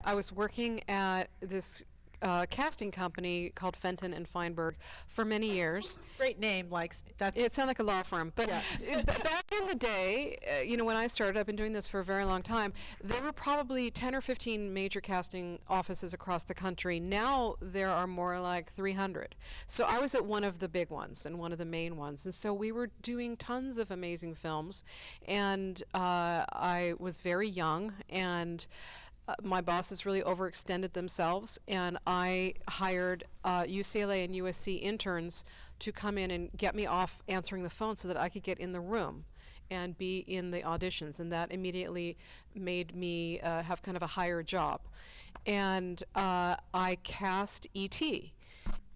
I was working at this casting company called Fenton and Feinberg for many years. Great name, like that's. It sounded like a law firm, but Yeah. back in the day, when I started, I've been doing this for a very long time. There were probably 10 or 15 major casting offices across the country. Now there are more like 300. So I was at one of the big ones and one of the main ones, and so we were doing tons of amazing films. And I was very young, and my bosses really overextended themselves, and I hired UCLA and USC interns to come in and get me off answering the phone so that I could get in the room and be in the auditions, and that immediately made me have kind of a higher job. And I cast E.T.,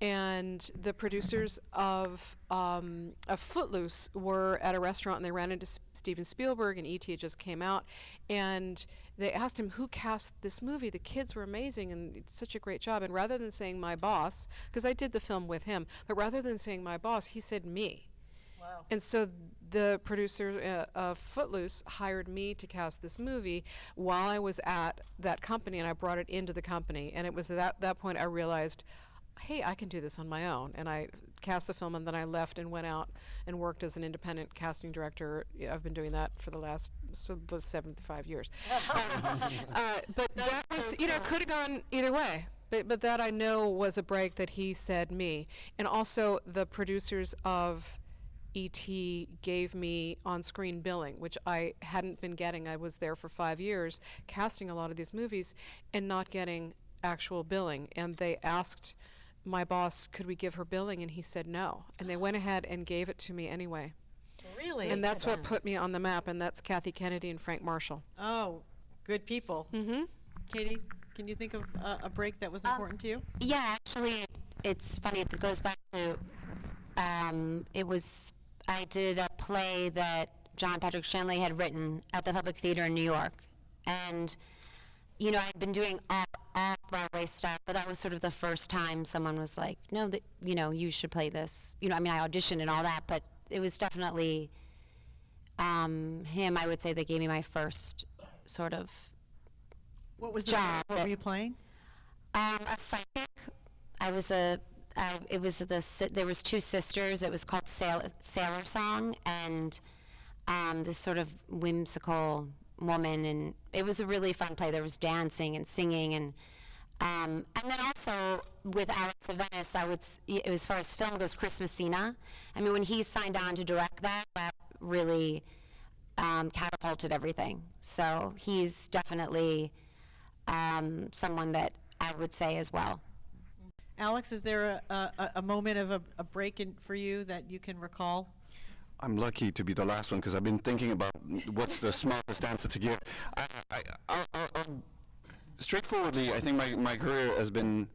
and the producers of Footloose were at a restaurant, and they ran into Steven Spielberg, and E.T. just came out, and they asked him, who cast this movie? The kids were amazing, and it's such a great job. And rather than saying my boss, because I did the film with him, but rather than saying my boss, he said me. Wow. And so the producer of Footloose hired me to cast this movie while I was at that company, and I brought it into the company. And it was at that point I realized, hey, I can do this on my own. And I cast the film, and then I left and went out and worked as an independent casting director. I've been doing that for the last 75 years. But that was, could have gone either way. But that I know was a break that he said me. And also the producers of E.T. gave me on-screen billing, which I hadn't been getting. I was there for 5 years casting a lot of these movies and not getting actual billing. And they asked my boss, could we give her billing? And he said no. And they went ahead and gave it to me anyway. Really? And that's what put me on the map, and that's Kathy Kennedy and Frank Marshall. Oh, good people. Mm-hmm. Katie, can you think of a break that was important to you? Yeah, actually, it's funny. It goes back to, I did a play that John Patrick Shanley had written at the Public Theater in New York. And, I'd been doing off-Broadway stuff, but that was sort of the first time someone was like, no, you should play this. I auditioned and all that, but it was definitely him, I would say, that gave me my first sort of What was job. What were you playing? A psychic. There was two sisters. It was called Sailor Song, and this sort of whimsical woman, and it was a really fun play. There was dancing and singing, and then also with Alex of Venice, as far as film goes, Chris Messina. When he signed on to direct that really catapulted everything. So he's definitely someone that I would say as well. Alex, is there a moment of a break for you that you can recall? I'm lucky to be the last one because I've been thinking about what's the smartest answer to give. Straightforwardly, I think my career has been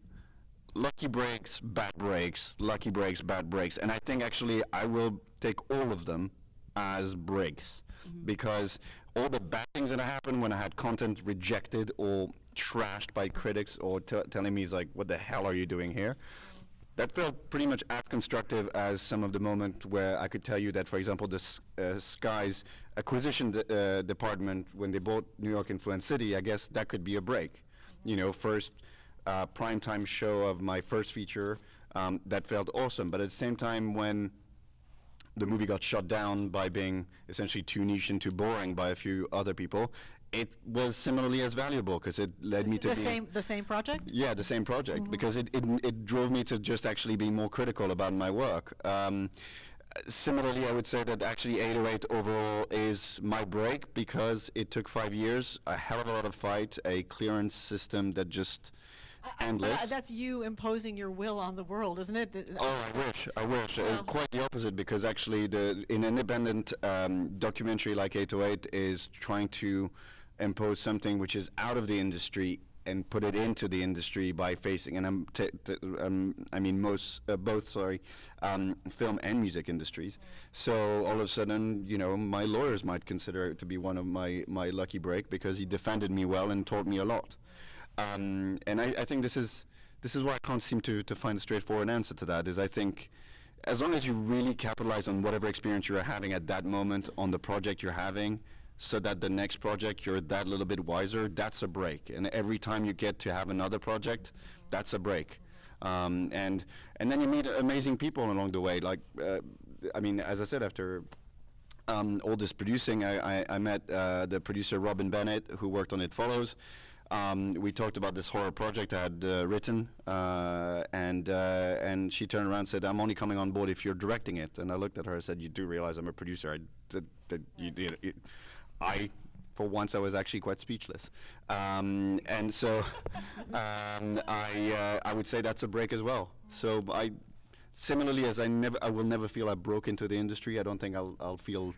lucky breaks, bad breaks, lucky breaks, bad breaks, and I think actually I will take all of them as breaks, because all the bad things that happened when I had content rejected or trashed by critics or telling me, like, what the hell are you doing here? That felt pretty much as constructive as some of the moment where I could tell you that, for example, the Sky's acquisition department, when they bought New York Influence City, I guess that could be a break. First primetime show of my first feature, that felt awesome. But at the same time, when the movie got shut down by being essentially too niche and too boring by a few other people, it was similarly as valuable because it led me to the same project? Yeah, the same project, because it drove me to just actually be more critical about my work. Similarly, I would say that actually 808 overall is my break because it took 5 years, a hell of a lot of fight, a clearance system that just endless. That's you imposing your will on the world, isn't it? Oh, I wish. Well. Quite the opposite, because actually an independent documentary like 808 is trying to impose something which is out of the industry and put it into the industry by facing, and both film and music industries. So all of a sudden, my lawyers might consider it to be one of my lucky break because he defended me well and taught me a lot. And I think this is why I can't seem to find a straightforward answer to that, is I think as long as you really capitalize on whatever experience you're having at that moment on the project you're having, so that the next project you're that little bit wiser, that's a break. And every time you get to have another project, that's a break. And then you meet amazing people along the way. Like, I mean, as I said, after all this producing, I met the producer Robin Bennett, who worked on It Follows. We talked about this horror project I had written, and she turned around and said, "I'm only coming on board if you're directing it." And I looked at her and said, "You do realize I'm a producer?" For once, I was actually quite speechless. And so I would say that's a break as well. So similarly as I will never feel I broke into the industry, I don't think I'll feel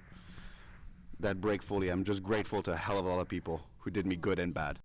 that break fully. I'm just grateful to a hell of a lot of people who did me good and bad.